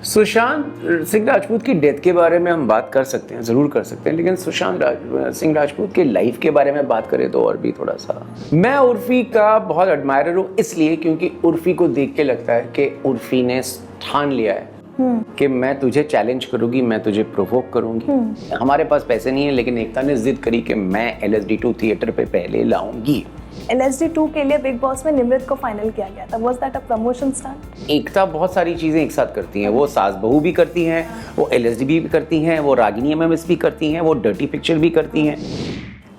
सुशांत सिंह राजपूत की डेथ के बारे में हम बात कर सकते हैं, ज़रूर कर सकते हैं, लेकिन सुशांत सिंह राजपूत के लाइफ के बारे में बात करें तो और भी थोड़ा सा। मैं उर्फी का बहुत एडमायरर हूँ, इसलिए क्योंकि उर्फी को देख के लगता है कि उर्फी ने ठान लिया है कि मैं तुझे चैलेंज करूंगी, मैं तुझे प्रोवोक करूंगी। हमारे पास पैसे नहीं है, लेकिन एकता ने जिद करी कि मैं LSD2 थिएटर पे पहले लाऊंगी। LSD2 के लिए बिग बॉस में निमृत को फाइनल किया गया था। Was that a promotion stunt? Ekta बहुत सारी चीजें एक साथ करती हैं। वो सास बहू भी करती हैं, वो LSD भी करती हैं, वो रागिनी MMS भी करती हैं, वो डर्टी पिक्चर भी करती हैं।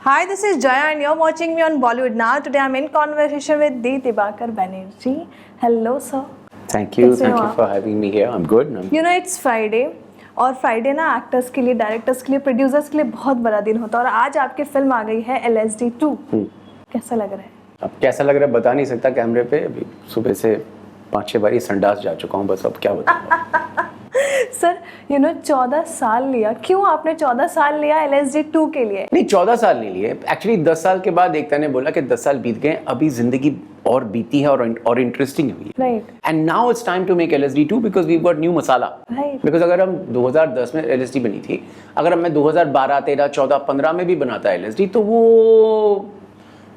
Hi, this is Jaya and you're watching me on Bollywood Now. Today I'm in conversation with D. Dibakar Banerjee. Hello sir. Thank you for having me here. I'm good. You know it's Friday. और Friday ना actors के लिए, directors के लिए, producers के लिए बहुत बड़ा दिन होता है। और आज आपकी फिल्म आ गई है LSD2। कैसा लग रहा है? अब कैसा लग रहा है बता नहीं सकता कैमरे पे। अभी सुबह से 5-6 बारी संडास जा चुका हूँ, बस अब क्या बताऊँ। सर 14 साल लिया, क्यों आपने 14 साल लिया LSD2 के लिए? नहीं, 14 साल नहीं लिए एक्चुअली। 10 साल के बाद एकता ने बोला कि 10 साल बीत गए, अभी जिंदगी और बीती है और इंटरेस्टिंग हुई है। Right. And now it's time to make LSD2 because we got new masala. Right. Because अगर हम 2010 में LSD बनी थी, अगर मैं 2012, 13, 14, 15 में भी बनाता LSD तो वो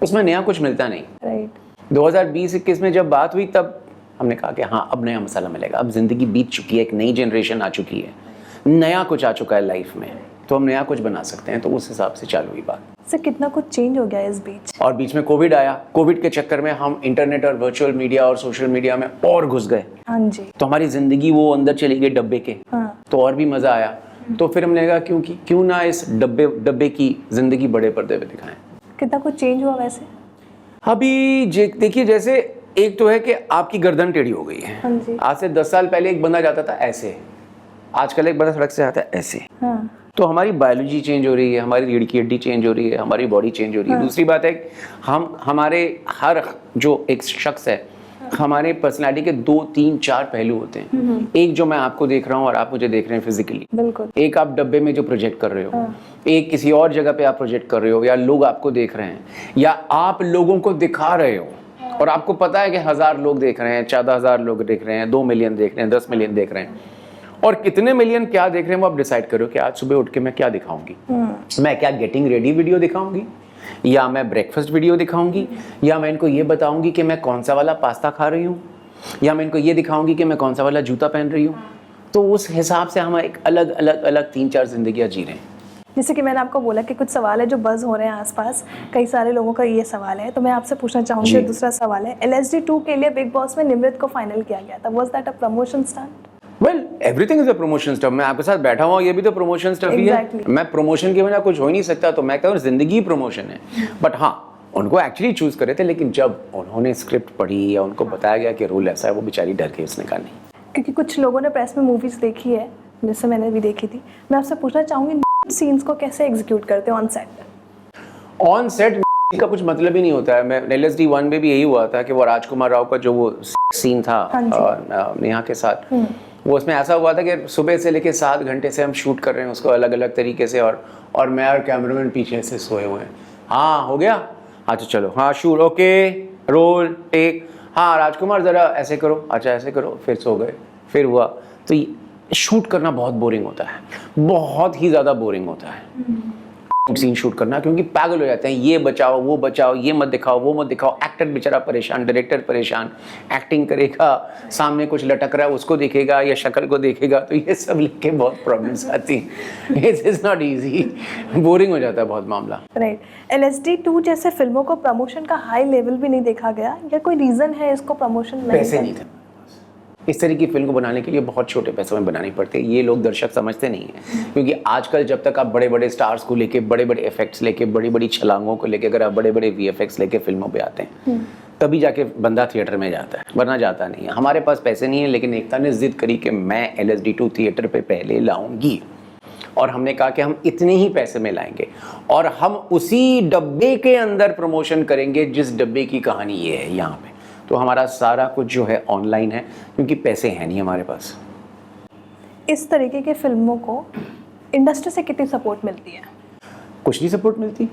उसमें नया कुछ मिलता नहीं। राइट। 2020-21 में जब बात हुई तब हमने कहा कि हाँ अब नया मसाला मिलेगा। अब जिंदगी बीत चुकी है, एक नई जनरेशन आ चुकी है, नया कुछ आ चुका है लाइफ में, तो हम नया कुछ बना सकते हैं। तो उस हिसाब से चालू हुई बात। सर कितना कुछ चेंज हो गया इस बीच। और बीच में कोविड आया। कोविड के चक्कर में हम इंटरनेट और वर्चुअल मीडिया और सोशल मीडिया में और घुस गए। हाँ जी। तो हमारी जिंदगी वो अंदर चली गई डब्बे के। हाँ। तो और भी मजा आया। तो फिर हमने कहा क्यों ना इस डब्बे की जिंदगी बड़े पर्दे पे दिखाएं। कितना कुछ चेंज हुआ वैसे? अभी देखिए, जैसे एक तो है कि आपकी गर्दन टेढ़ी हो गई है। हाँ जी। आज से 10 साल पहले एक बंदा जाता था ऐसे, आजकल एक बंदा सड़क से आता है ऐसे। हाँ। तो हमारी बायोलॉजी चेंज हो रही है, हमारी रीढ़ की हड्डी चेंज हो रही है, हमारी बॉडी चेंज हो रही है। हाँ। दूसरी बात है हमारे हर जो एक शख्स है, हमारे पर्सनालिटी के 2, 3, 4 पहलू होते हैं। एक जो मैं आपको देख रहा हूँ और आप मुझे देख रहे हैं फिजिकली। बिल्कुल। एक आप डब्बे में जो प्रोजेक्ट कर रहे हो। हाँ। एक किसी और जगह पे आप प्रोजेक्ट कर रहे हो, या लोग आपको देख रहे हैं, या आप लोगों को दिखा रहे हो और आपको पता है कि 1000 लोग देख रहे हैं, 14,000 लोग देख रहे हैं, 2 मिलियन देख रहे हैं, 10 मिलियन देख रहे हैं, और कितने मिलियन क्या देख रहे हैं वो आप डिसाइड करो कि आज सुबह उठ के मैं क्या दिखाऊंगी। मैं क्या गेटिंग रेडी वीडियो दिखाऊंगी, या मैं ब्रेकफास्ट वीडियो दिखाऊंगी, या मैं इनको ये बताऊंगी कि मैं कौन सा वाला पास्ता खा रही हूँ, या मैं इनको ये दिखाऊंगी कि मैं कौन सा वाला जूता पहन रही हूँ। तो उस हिसाब से हम एक अलग 3-4 जिंदगियाँ जी रहे हैं। जैसे कि मैंने आपको बोला कि कुछ सवाल है जो बज़ हो रहे हैं आसपास, कई सारे लोगों का ये सवाल है, तो मैं आपसे पूछना चाहूँगी। दूसरा सवाल है, LSD2 के लिए बिग बॉस में निमृत को फाइनल किया गया था। Was that a promotion stunt? Well, everything is a promotion stuff. मैं आपके साथ बैठा हुआ, ये भी तो प्रमोशन स्टफ ही है। मैं प्रमोशन के बिना कुछ हो ही नहीं सकता, तो मैं कहूँ जिंदगी प्रमोशन है। बट हाँ, उनको एक्चुअली चूज करे थे, लेकिन जब उन्होंने स्क्रिप्ट पढ़ी या उनको बताया गया कि रोल ऐसा है, वो बेचारी डर गई, उसने कहा नहीं। क्योंकि कुछ लोगों ने प्रेस में मूवीज देखी है, जैसे मैंने भी देखी थी। मैं आपसे पूछना चाहूंगी सीन्स को कैसे एग्जीक्यूट करते हो ऑन सेट? ऑन सेट का कुछ मतलब ही नहीं होता है। मैं LSD1 में भी यही हुआ था कि वो राजकुमार राव का जो वो सीन था नेहा के साथ, वो उसमें ऐसा हुआ था कि सुबह से लेके 7 घंटे से हम शूट कर रहे हैं उसको अलग अलग तरीके से, और मैं और कैमरामैन पीछे से सोए हुए हैं। हाँ हो गया, अच्छा चलो, हाँ शूट, ओके, रोल, टेक, हाँ राजकुमार जरा ऐसे करो, अच्छा ऐसे करो, फिर सो गए, फिर हुआ। तो शूट करना बहुत बोरिंग होता है, बहुत ही ज़्यादा बोरिंग होता है सीन शूट करना, क्योंकि पागल हो जाते हैं, ये बचाओ, वो बचाओ, ये मत दिखाओ, वो मत दिखाओ। एक्टर बेचारा परेशान, डायरेक्टर परेशान, एक्टिंग करेगा, सामने कुछ लटक रहा है उसको देखेगा या शक्ल को देखेगा, तो ये सब लेके बहुत प्रॉब्लम्स आती हैं। It is not easy, boring हो जाता है बहुत मामला। राइट। LSD2 जैसे फिल्मों को प्रमोशन का हाई लेवल भी नहीं देखा गया, या कोई रीजन है इसको प्रमोशन नहीं? पैसे नहीं थे। इस तरह की फिल्म को बनाने के लिए बहुत छोटे पैसों में बनानी पड़ती है, ये लोग दर्शक समझते नहीं है। क्योंकि आजकल जब तक आप बड़े बड़े स्टार्स को लेके, बड़े बड़े इफेक्ट्स लेके, बड़ी बड़ी छलांगों को लेके, अगर आप बड़े बड़े VFX लेके फिल्मों पे आते हैं, तभी जाके बंदा थिएटर में जाता है, वरना जाता नहीं है। हमारे पास पैसे नहीं है, लेकिन एकता ने जिद करी कि मैं LSD2 थिएटर पे पहले लाऊंगी, और हमने कहा कि हम इतने ही पैसे में लाएंगे, और हम उसी डब्बे के अंदर प्रमोशन करेंगे जिस डब्बे की कहानी ये है यहाँ पे। तो हमारा सारा कुछ जो है ऑनलाइन है, क्योंकि पैसे हैं नहीं हमारे पास। इस तरीके के फिल्मों को इंडस्ट्री से कितनी सपोर्ट मिलती है? कुछ नहीं सपोर्ट मिलती,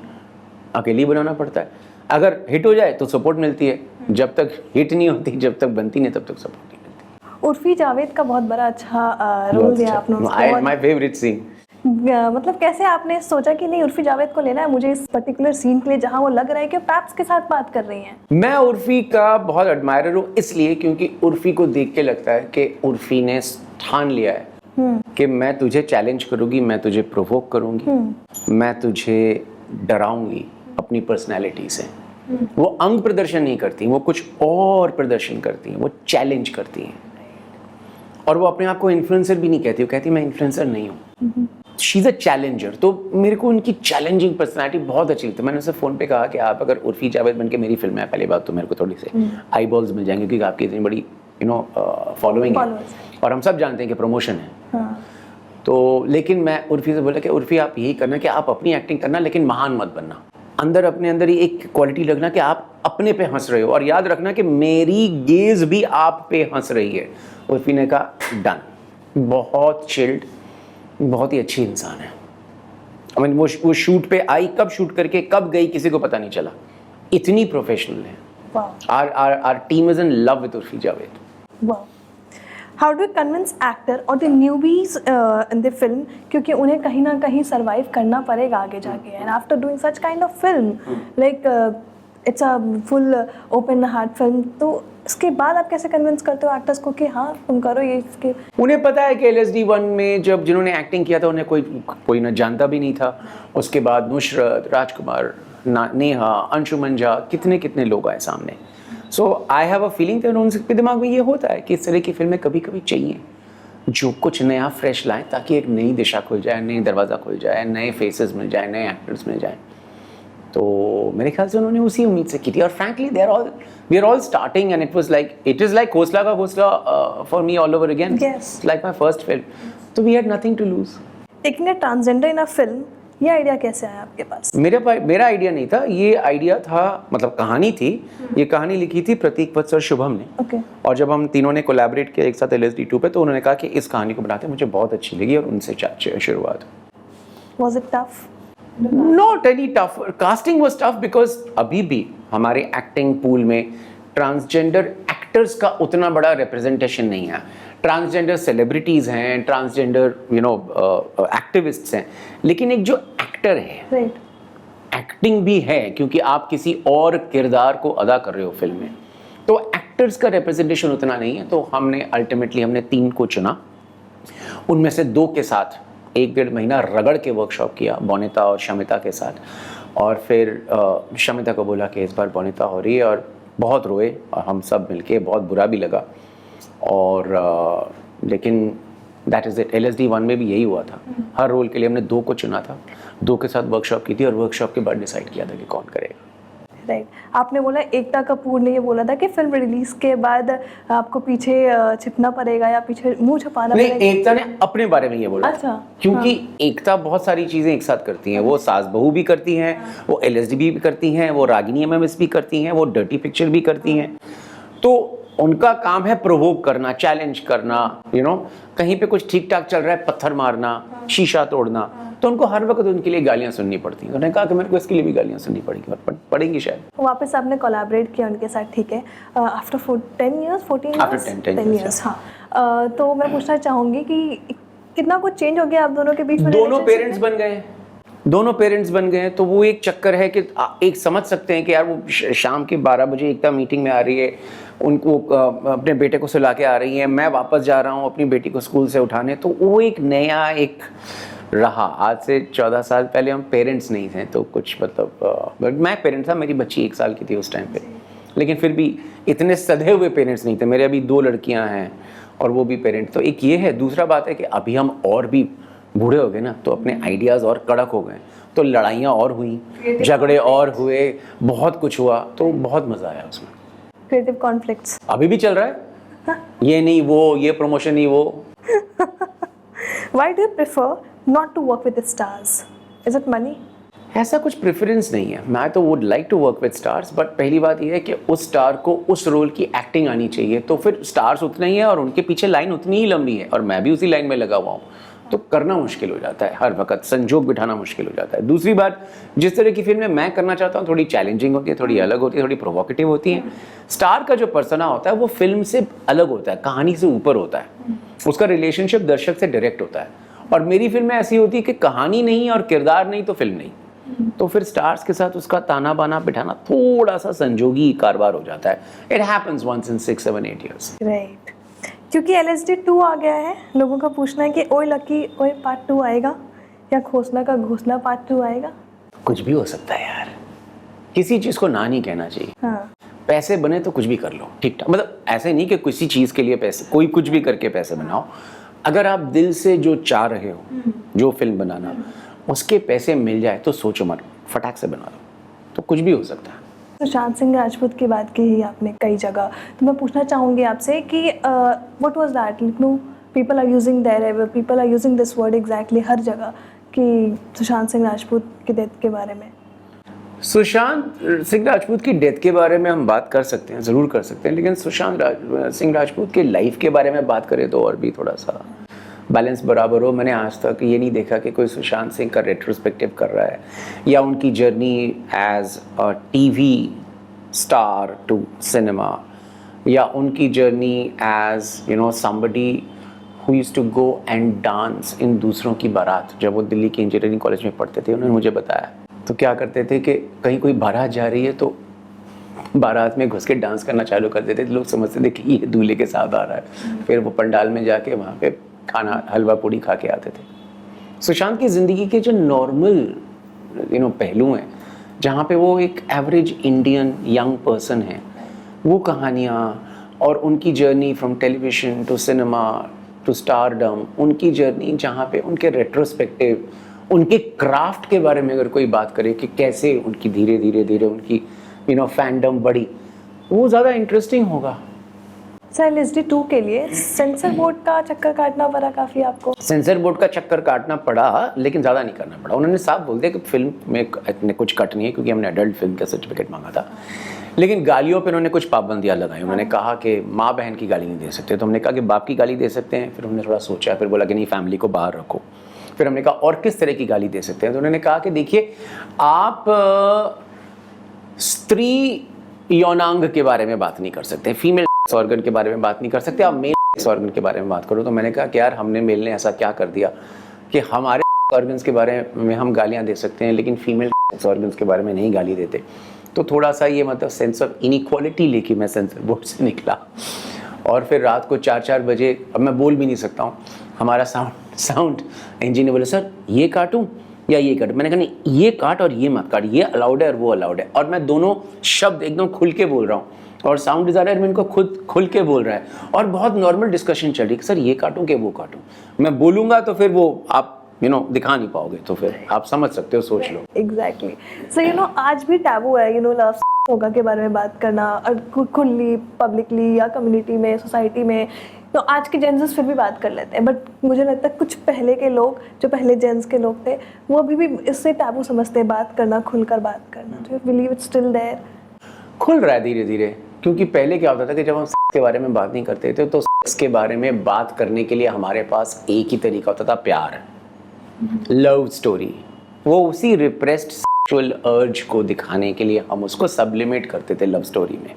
अकेले ही बनाना पड़ता है। अगर हिट हो जाए तो सपोर्ट मिलती है, जब तक हिट नहीं होती, जब तक बनती नहीं, तब तक सपोर्ट नहीं मिलती। उर्फी जावेद का बहुत बड़ा अच्छा रोल दिया आपने उसको। My favourite scene. मतलब कैसे आपने सोचा कि नहीं उर्फी जावेद को लेना है मुझे इस पर्टिकुलर सीन के लिए जहां वो लग रहा है कि पैप्स के साथ बात कर रही हैं? मैं उर्फी का बहुत एडमायरर हूँ इसलिए क्योंकि उर्फी को देख के लगता है कि उर्फी ने ठान लिया है कि मैं तुझे चैलेंज करूंगी, मैं तुझे प्रोवोक करूंगी, मैं तुझे डराऊंगी अपनी पर्सनैलिटी से। वो अंग प्रदर्शन नहीं करती, वो कुछ और प्रदर्शन करती हैं, वो चैलेंज करती हैं। और वो अपने आप को इन्फ्लुएंसर भी नहीं कहती, वो कहती मैं इन्फ्लुएंसर नहीं हूँ, शी इज़ अ चैलेंजर। तो मेरे को उनकी चैलेंजिंग पर्सनैलिटी बहुत अच्छी लगती है। मैंने उसे फ़ोन पे कहा कि आप अगर उर्फी जावेद बन के मेरी फिल्म में, पहली बात तो मेरे को थोड़ी से आई बॉल्स मिल जाएंगे क्योंकि आपकी इतनी बड़ी फॉलोइंग है और हम सब जानते हैं कि प्रमोशन है। हाँ। तो लेकिन मैं उर्फी से बोला कि उर्फी आप यही करना कि आप अपनी एक्टिंग करना लेकिन महान मत बनना। अंदर अपने अंदर ही एक क्वालिटी रखना कि आप अपने पे हंस रहे हो और याद रखना कि मेरी गेज भी आप पे हंस रही है। उर्फी ने कहा डन। बहुत चिल्ड, बहुत ही अच्छी इंसान है। I mean, वो शूट पे आई, कब शूट करके कब गई किसी को पता नहीं चला, इतनी प्रोफेशनल है। Our team is in love with Urfi Javed. Wow. How do you convince actor or the newbies in the film क्योंकि उन्हें कहीं ना कहीं survive करना पड़ेगा आगे जाके, and after doing such kind of film like it's a full open heart film, तो इसके बाद आप कैसे कन्विंस करते हो एक्टर्स को कि हाँ तुम करो ये इसके? उन्हें पता है कि LSD-1 में जब जिन्होंने एक्टिंग किया था उन्हें कोई न जानता भी नहीं था। उसके बाद नुसरत, राजकुमार, नेहा, अंशुमन झा, कितने कितने लोग आए सामने। सो आई हैव अ फीलिंग कि उनके दिमाग में ये होता है कि इस तरह की फिल्में कभी कभी चाहिए जो कुछ नया फ्रेश लाएं ताकि एक नई दिशा खुल जाए, नई दरवाज़ा खुल जाए, नए फेसेस मिल जाए, नए एक्टर्स मिल जाए। तो मेरे ख्याल से उन्होंने उसी उम्मीद से की थी। और frankly we are all starting and it is like Ghosla ka Ghosla for me all over again, like my first film. तो we had nothing to lose. Taking a transgender in a film, ये आइडिया कैसे आया आपके पास? मेरा आइडिया नहीं था, ये idea था, मतलब कहानी थी। ये कहानी लिखी थी प्रतीक वत्स और शुभम ने। Okay. और जब हम तीनों ने कोलैबोरेट किया एक साथ LSD-2 पे, तो उन्होंने कहा कि इस कहानी को बनाते मुझे बहुत अच्छी लगी और उनसे शुरुआत। Was it tough? Not any tough. Casting was tough because अभी भी हमारे एक्टिंग पूल में ट्रांसजेंडर एक्टर्स का उतना बड़ा रिप्रेजेंटेशन नहीं है। ट्रांसजेंडर सेलिब्रिटीज़ हैं, ट्रांसजेंडर एक्टिविस्ट्स हैं, लेकिन एक जो एक्टर है, एक्टिंग भी है क्योंकि आप किसी और किरदार को अदा कर रहे हो फिल्म में, तो एक्टर्स का रिप्रेजेंटेशन उतना नहीं है। तो हमने 3 को चुना, उनमें से 2 के साथ 1-1.5 महीना रगड़ के वर्कशॉप किया, बोनिता और शमिता के साथ। और फिर शमिता को बोला कि इस बार बोनिता हो रही है, और बहुत रोए और हम सब मिलके, बहुत बुरा भी लगा। और लेकिन दैट इज़ इट। LSD-1 में भी यही हुआ था। हर रोल के लिए हमने 2 को चुना था, 2 के साथ वर्कशॉप की थी और वर्कशॉप के बाद डिसाइड किया था कि कौन करेगा। राइट। आपने बोला एकता कपूर ने ये बोला था कि फिल्म रिलीज के बाद आपको पीछे छिपना पड़ेगा या पीछे मुंह छुपाना पड़ेगा। नहीं, एकता ने अपने बारे में ये बोला। अच्छा। क्योंकि एकता बहुत सारी चीजें एक साथ करती हैं। वो सास बहू भी करती हैं, वो LSD भी करती हैं, वो रागिनी MMS भी करती हैं, वो डर्टी पिक्चर भी करती हैं। तो उनका काम है प्रोवोक करना, चैलेंज करना, कहीं पे कुछ ठीक ठाक चल रहा है पत्थर मारना, शीशा तोड़ना। तो उनको हर वक्त उनके लिए गालियां सुननी पड़ती हैं। उन्होंने कहा कि मेरे को इसके लिए भी गालियां सुननी पड़ेगी और पड़ेंगी शायद। वापस आपने कोलैबोरेट किया उनके साथ, ठीक है, आफ्टर 10 इयर्स 14 इयर्स। हाँ, तो मैं पूछना चाहूँगी कि कितना कुछ चेंज हो गया आप दोनों के बीच में? दोनों पेरेंट्स बन गए। तो वो एक चक्कर है कि एक समझ सकते हैं कि यार वो शाम के 12 बजे एकता मीटिंग में आ रही है, उनको अपने बेटे को सुला के आ रही है, मैं वापस जा रहा हूँ अपनी बेटी को स्कूल से उठाने। तो वो एक नया एक रहा। आज से 14 साल पहले हम पेरेंट्स नहीं थे, तो कुछ मतलब मैं पेरेंट था, मेरी बच्ची 1 साल की थी उस टाइम पे, लेकिन फिर भी इतने सधे हुए पेरेंट्स नहीं थे। मेरे अभी 2 लड़कियां हैं और वो भी पेरेंट। तो एक ये है। दूसरा बात है कि अभी हम और भी बूढ़े हो गए ना, तो अपने आइडियाज़ और कड़क हो गए, तो लड़ाइयाँ और हुई, झगड़े और हुए, बहुत कुछ हुआ, तो बहुत मज़ा आया उसमें। क्रिएटिव कॉन्फ्लिक्ट्स अभी भी चल रहा है। ये नहीं वो, ये प्रमोशन नहीं वो। Why do you prefer not to work with the stars? Is it money? ऐसा कुछ प्रेफरेंस नहीं है। मैं तो would like to work with stars, but पहली बात यह है कि उस स्टार को उस रोल की एक्टिंग आनी चाहिए। तो फिर स्टार्स उतने ही है और उनके पीछे लाइन उतनी ही लंबी है और मैं भी उसी लाइन में लगा हुआ हूँ। तो करना मुश्किल हो जाता है, हर वक्त संजोग बिठाना मुश्किल हो जाता है। दूसरी बात, जिस तरह की फिल्में मैं करना चाहता हूँ थोड़ी चैलेंजिंग होती है, थोड़ी अलग होती है, थोड़ी प्रोवोकेटिव होती है। स्टार का जो पर्सना होता है वो फिल्म से अलग होता है, कहानी से ऊपर होता है, उसका रिलेशनशिप दर्शक से डायरेक्ट होता है। और मेरी फिल्में ऐसी होती है कि कहानी नहीं और किरदार नहीं तो फिल्म नहीं, तो फिर स्टार्स के साथ उसका ताना बाना बिठाना थोड़ा सा संजोगी कारवार हो जाता है। It happens once in 6, 7, 8 years। Right, क्योंकि LSD 2 आ गया है, लोगों का पूछना है कि ओए लकी ओए पार्ट 2 आएगा या घोषणा का घोषणा पार्ट 2 आएगा। कुछ भी हो सकता है यार, किसी चीज को ना नहीं कहना चाहिए। हाँ, पैसे बने तो कुछ भी कर लो, ठीक ठाक, मतलब ऐसे नहीं कि किसी चीज के लिए पैसे, कोई कुछ भी करके पैसे बनाओ। अगर आप दिल से जो चाह रहे हो, जो फिल्म बनाना, उसके पैसे मिल जाए तो सोचो मत, फटाक से बना लो, तो कुछ भी हो सकता है। सुशांत सिंह राजपूत की बात की ही आपने कई जगह, तो मैं पूछना चाहूँगी आपसे कि what was that, no people are using their, people are using this word exactly हर जगह कि सुशांत सिंह राजपूत की डेथ के बारे में। सुशांत सिंह राजपूत की डेथ के बारे में हम बात कर सकते हैं, ज़रूर कर सकते हैं, लेकिन सुशांत सिंह राजपूत के लाइफ के बारे में बात करें तो और भी थोड़ा सा बैलेंस बराबर हो। मैंने आज तक ये नहीं देखा कि कोई सुशांत सिंह का रेट्रोस्पेक्टिव कर रहा है या उनकी journey as a TV star to cinema, या उनकी journey as somebody who used to go and dance in दूसरों की बारात। जब वो दिल्ली के इंजीनियरिंग कॉलेज में पढ़ते थे, उन्होंने मुझे बताया, तो क्या करते थे कि कहीं कोई बारात जा रही है तो बारात में घुस के डांस करना चालू कर देते थे। लोग समझते थे कि ये दूल्हे के साथ आ रहा है, फिर वो पंडाल में जाके वहाँ पे खाना हलवा पूड़ी खा के आते थे। सुशांत की ज़िंदगी के जो नॉर्मल पहलू हैं, जहाँ पे वो एक एवरेज इंडियन यंग पर्सन है, वो कहानियाँ और उनकी journey from television to cinema to stardom, उनकी जर्नी जहाँ पे उनके रेट्रोस्पेक्टिव, उनके क्राफ्ट के बारे में अगर कोई बात करे कि कैसे उनकी धीरे धीरे उनकी फैंडम बढ़ी, वो ज़्यादा इंटरेस्टिंग होगा। सर LSD 2 के लिए सेंसर बोर्ड का चक्कर काटना पड़ा काफ़ी आपको? सेंसर बोर्ड का चक्कर काटना पड़ा, लेकिन ज़्यादा नहीं करना पड़ा। उन्होंने साफ बोल दिया कि फिल्म में कुछ कट नहीं है, क्योंकि हमने एडल्ट फिल्म का सर्टिफिकेट मांगा था। लेकिन गालियों पे उन्होंने कुछ पाबंदियाँ लगाई। उन्होंने कहा कि माँ बहन की गाली नहीं दे सकते, तो हमने कहा कि बाप की गाली दे सकते हैं। फिर हमने थोड़ा सोचा, फिर बोला कि नहीं, फैमिली को बाहर रखो। फिर हमने कहा और किस तरह की गाली दे सकते हैं, तो उन्होंने कहा कि देखिए, आप स्त्री यौनांग के बारे में बात नहीं कर सकते, फीमेल ऑर्गन के बारे में बात नहीं कर सकते, आप मेल ऑर्गन के बारे में बात करो। तो मैंने कहा कि यार, हमने मेल ने ऐसा क्या कर दिया कि हमारे ऑर्गन्स के बारे में हम गालियां दे सकते हैं, लेकिन फीमेल ऑर्गन्स के बारे में नहीं गाली देते। तो थोड़ा सा ये मतलब सेंस ऑफ इनइक्वालिटी लेके मैं सेंसर बोर्ड से निकला। और फिर रात को 4-4 बजे, अब मैं बोल भी नहीं सकता हूँ, हमारा साउंड इंजीनियर बोले, सर ये काटूं या ये काट? मैंने कहा नहीं, ये काट और ये मत काट, ये अलाउड है और वो अलाउड है। और मैं दोनों शब्द एकदम खुल के बोल रहा हूँ, और साउंड डिज़ाइनर में इनको खुद खुल के बोल रहा है, और बहुत नॉर्मल डिस्कशन चल रही है कि सर ये काटूं कि वो काटूं। मैं बोलूँगा तो फिर वो आप दिखा नहीं पाओगे, तो फिर आप समझ सकते हो, सोच लो। एग्जैक्टली। सो आज भी टैबू है लव होगा के बारे में बात करना, और खुली पब्लिकली या कम्युनिटी में, सोसाइटी में। तो आज के जेंस फिर भी बात कर लेते हैं, बट मुझे लगता है कुछ पहले के लोग, जो पहले जेंस के लोग थे, वो अभी भी इससे टैबू समझते हैं बात करना, खुलकर बात करना। तो बिलीव इट्स स्टिल देयर? खुल रहा है धीरे धीरे, क्योंकि पहले क्या होता था कि जब हम सेक्स के बारे में बात नहीं करते थे, तो सेक्स के बारे में बात करने के लिए हमारे पास एक ही तरीका होता था, प्यार, लव स्टोरी। वो उसी रिप्रेस्ड सेक्सुअल अर्ज को दिखाने के लिए हम उसको सब्लिमेट करते थे लव स्टोरी में।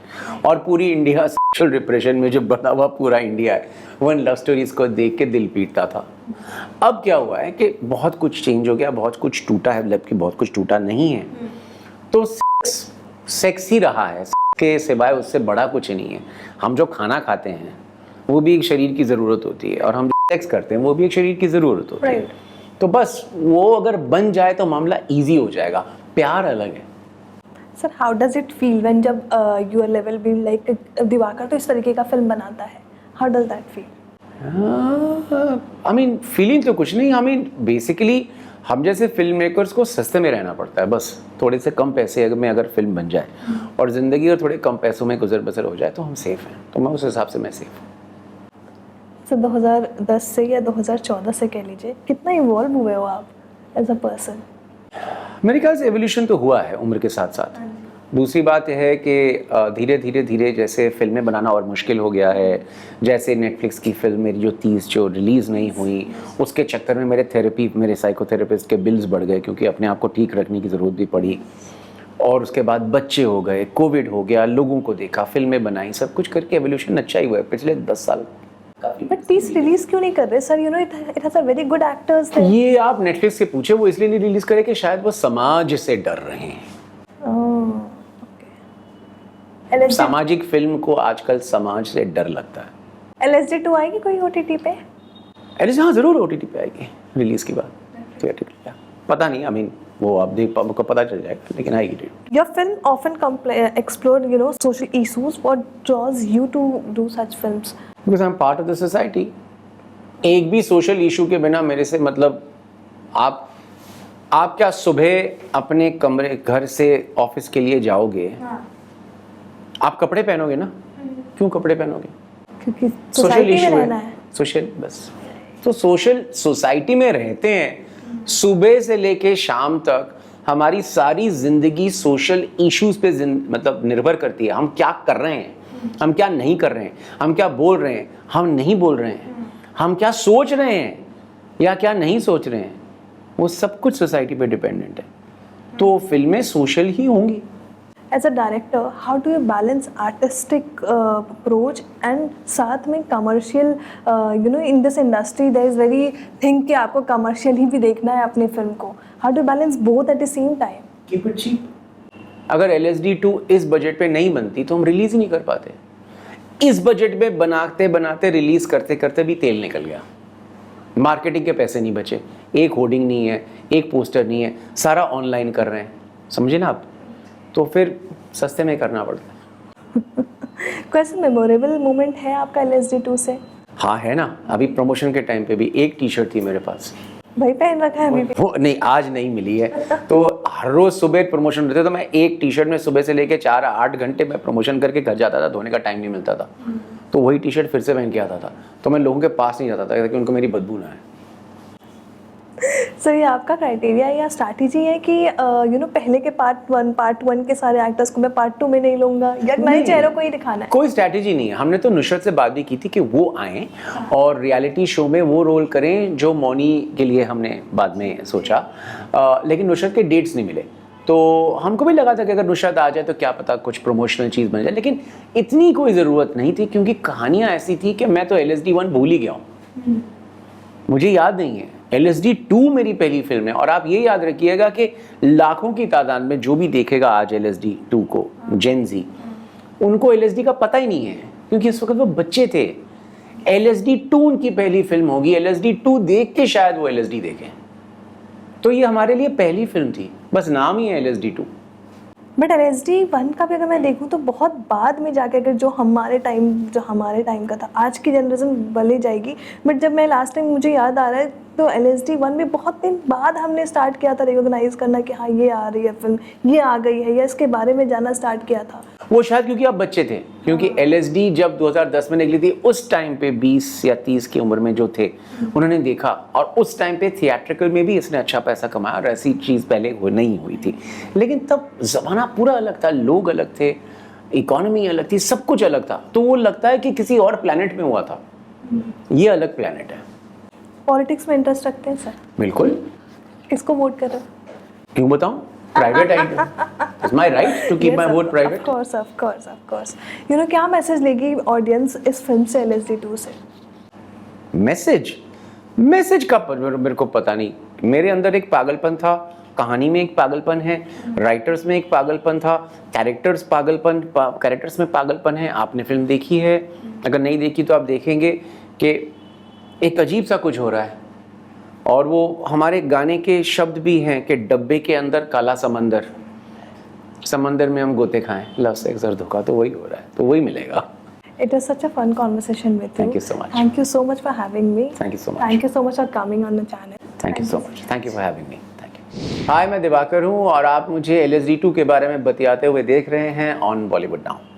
और पूरी इंडिया सेक्सुअल रिप्रेशन में जो बना हुआ पूरा इंडिया है, वो इन लव स्टोरीज को देख के दिल पीटता था। अब क्या हुआ है कि बहुत कुछ चेंज हो गया, बहुत कुछ टूटा है, जबकि बहुत कुछ टूटा नहीं है। तो सेक्स ही रहा है, के सिवाय उससे बड़ा कुछ नहीं है। हम जो खाना खाते हैं वो भी एक शरीर की ज़रूरत होती है, और हम जो सेक्स करते हैं वो भी एक शरीर की ज़रूरत होती है। तो बस वो अगर बन जाए तो मामला इजी हो जाएगा। प्यार अलग है। Sir how does it feel when जब यूर लेवल भी लाइक दिवाकर तो इस तरीके का फिल्म बनाता है, how does that feel? I mean feeling तो कुछ नहीं, आई मीन बेसिकली हम जैसे फिल्म मेकर्स को सस्ते में रहना पड़ता है। बस थोड़े से कम पैसे में अगर फिल्म बन जाए और ज़िंदगी अगर थोड़े कम पैसों में गुजर बसर हो जाए तो हम सेफ़ हैं। तो मैं उस हिसाब से मैं सेफ़ हूँ। सर 2010 से या 2014 से कह लीजिए, कितना इवॉल्व हुए हो आप एज अ पर्सन? मेरे ख्याल से एवोल्यूशन तो हुआ है उम्र के साथ साथ, दूसरी बात यह है कि धीरे धीरे धीरे जैसे फिल्में बनाना और मुश्किल हो गया है, जैसे नेटफ्लिक्स की फिल्म मेरी जो 30 जो रिलीज़ नहीं हुई, उसके चक्कर में मेरे साइकोथेरेपिस्ट के बिल्स बढ़ गए क्योंकि अपने आप को ठीक रखने की ज़रूरत भी पड़ी। और उसके बाद बच्चे हो गए, कोविड हो गया, लोगों को देखा, फिल्में बनाई, सब कुछ करके एवोल्यूशन अच्छा ही हुआ है पिछले 10 साल। बट 30 रिलीज क्यों नहीं कर रहे sir? You know it has a very good actors there. ये आप नेटफ्लिक्स से पूछे, वो इसलिए नहीं रिलीज करे कि शायद वो समाज से डर रहे हैं। सामाजिक फिल्म को आजकल समाज से डर लगता है। LSD 2 आएगी कोई OTT पे? हाँ जरूर OTT पे आएगी रिलीज की बात। थिएटर पता नहीं, आई मीन वो आप देख आपको पता चल जाएगा, लेकिन आएगी। Your film often explored, you know, social issues. What draws you to do such films? Because I'm part of the society. एक भी सोशल इशू के बिना मेरे से मतलब आप क्या सुबह अपने घर से ऑफिस के लिए जाओगे? हाँ। आप कपड़े पहनोगे ना? क्यों कपड़े पहनोगे? क्योंकि सोशल इशू है। सोशल बस तो सोशल सोसाइटी में रहते हैं। सुबह से लेके शाम तक हमारी सारी जिंदगी सोशल इश्यूज पे मतलब निर्भर करती है। हम क्या कर रहे हैं, हम क्या नहीं कर रहे हैं, हम क्या बोल रहे हैं, हम नहीं बोल रहे हैं, हम क्या सोच रहे हैं या क्या नहीं सोच रहे हैं, वो सब कुछ सोसाइटी पे डिपेंडेंट है। तो फिल्में सोशल ही होंगी। As a director, how do you balance artistic approach and साथ में commercial, you know, in this industry there is very thing कि आपको commercial ही भी देखना है अपनी फिल्म को. How do you balance both at the same time? Keep it cheap. अगर LSD 2 इस बजट पे नहीं बनती तो हम रिलीज ही नहीं कर पाते। इस बजट में बनाते बनाते रिलीज करते करते भी तेल निकल गया। मार्केटिंग के पैसे नहीं बचे, एक होर्डिंग नहीं है, एक पोस्टर नहीं है, सारा ऑनलाइन कर रहे हैं, समझे ना आप? तो फिर सस्ते में करना पड़ता है। कैसे मेमोरेबल मोमेंट है आपका LSD 2 से? हाँ है ना, अभी प्रमोशन के टाइम पे भी एक टी-शर्ट थी मेरे पास, भाई पहन रखा है अभी भी? वो नहीं, आज नहीं मिली है। तो हर रोज सुबह प्रमोशन रहते तो मैं एक टी-शर्ट में सुबह से लेके 4-8 घंटे में प्रमोशन करके घर जाता था, धोने का टाइम नहीं मिलता था। तो वही टी-शर्ट फिर से पहन के आता था। तो मैं लोगों के पास नहीं जाता था ताकि उनको मेरी बदबू ना आए। सर ये आपका क्राइटेरिया या स्ट्रैटेजी है कि यू नो पहले के पार्ट 1 के सारे एक्टर्स को मैं पार्ट 2 में नहीं लूंगा या नए चेहरों को ही दिखाना है? कोई स्ट्रैटेजी नहीं है। हमने तो नुसरत से बात भी की थी कि वो आएँ और रियलिटी शो में वो रोल करें जो मौनी के लिए हमने बाद में सोचा, लेकिन नुसरत के डेट्स नहीं मिले। तो हमको भी लगा था कि अगर नुसरत आ जाए तो क्या पता कुछ प्रमोशनल चीज़ बन जाए, लेकिन इतनी कोई ज़रूरत नहीं थी क्योंकि कहानियाँ ऐसी थी कि मैं तो LSD 1 भूल ही गया हूँ, मुझे याद नहीं है। LSD 2 मेरी पहली फिल्म है और आप ये याद रखिएगा कि लाखों की तादाद में जो भी देखेगा आज LSD 2 को, जेन ज़ी, उनको LSD का पता ही नहीं है क्योंकि इस वक्त वो बच्चे थे। LSD 2 उनकी पहली फिल्म होगी, LSD 2 देख के शायद वो LSD देखें। तो ये हमारे लिए पहली फिल्म थी, बस नाम ही है LSD 2। बट LSD 1 का भी अगर मैं देखूँ तो बहुत बाद में जाके, अगर जो हमारे टाइम का था, आज की जनरेशन भले जाएगी, बट जब मैं लास्ट टाइम मुझे याद आ रहा है तो LSD 1 में बहुत दिन बाद हमने स्टार्ट किया था रिकॉग्नाइज करना कि हाँ ये आ रही है फिल्म, ये आ गई है, या इसके बारे में जानना स्टार्ट किया था। वो शायद क्योंकि आप बच्चे थे, क्योंकि LSD जब 2010 में निकली थी उस टाइम पे 20 या 30 की उम्र में जो थे उन्होंने देखा, और उस टाइम पे थिएट्रिकल में भी इसने अच्छा पैसा कमाया और ऐसी चीज़ पहले नहीं हुई थी। लेकिन तब ज़माना पूरा अलग था, लोग अलग थे, इकोनॉमी अलग थी, सब कुछ अलग था। तो वो लगता है कि किसी और प्लैनेट में हुआ था, ये अलग प्लैनेट है। पॉलिटिक्स में इंटरेस्ट रखते हैं सर? बिल्कुल। किसको वोट कर रहे हो? क्यों बताऊं? Private idea, it's my right to keep my vote private. Of course. You know क्या मैसेज लेगी ऑडियंस इस फिल्म से, LSD 2 से? मैसेज का मेरे को पता नहीं। मेरे अंदर एक पागलपन था, कहानी में एक पागलपन है, राइटर्स में एक पागलपन था, कैरेक्टर्स में पागलपन है। आपने फिल्म देखी है, अगर नहीं देखी तो आप देखेंगे कि एक अजीब सा कुछ हो रहा है। और वो हमारे गाने के शब्द भी हैं कि डब्बे के अंदर काला समंदर, समंदर में हम गोते खाएं, लव सेक्स और धोखा, तो वही हो रहा है, तो वही मिलेगा। It was such a fun conversation with you. Thank you so much. Thank you so much for having me. Thank you so much. Thank you so much for coming on the channel. Thank you so much. Thank you for having me. Thank you. हाय, मैं दिवाकर हूँ और आप मुझे LSD 2 के बारे में बतियाते हुए देख रहे हैं ऑन बॉलीवुड नाउ।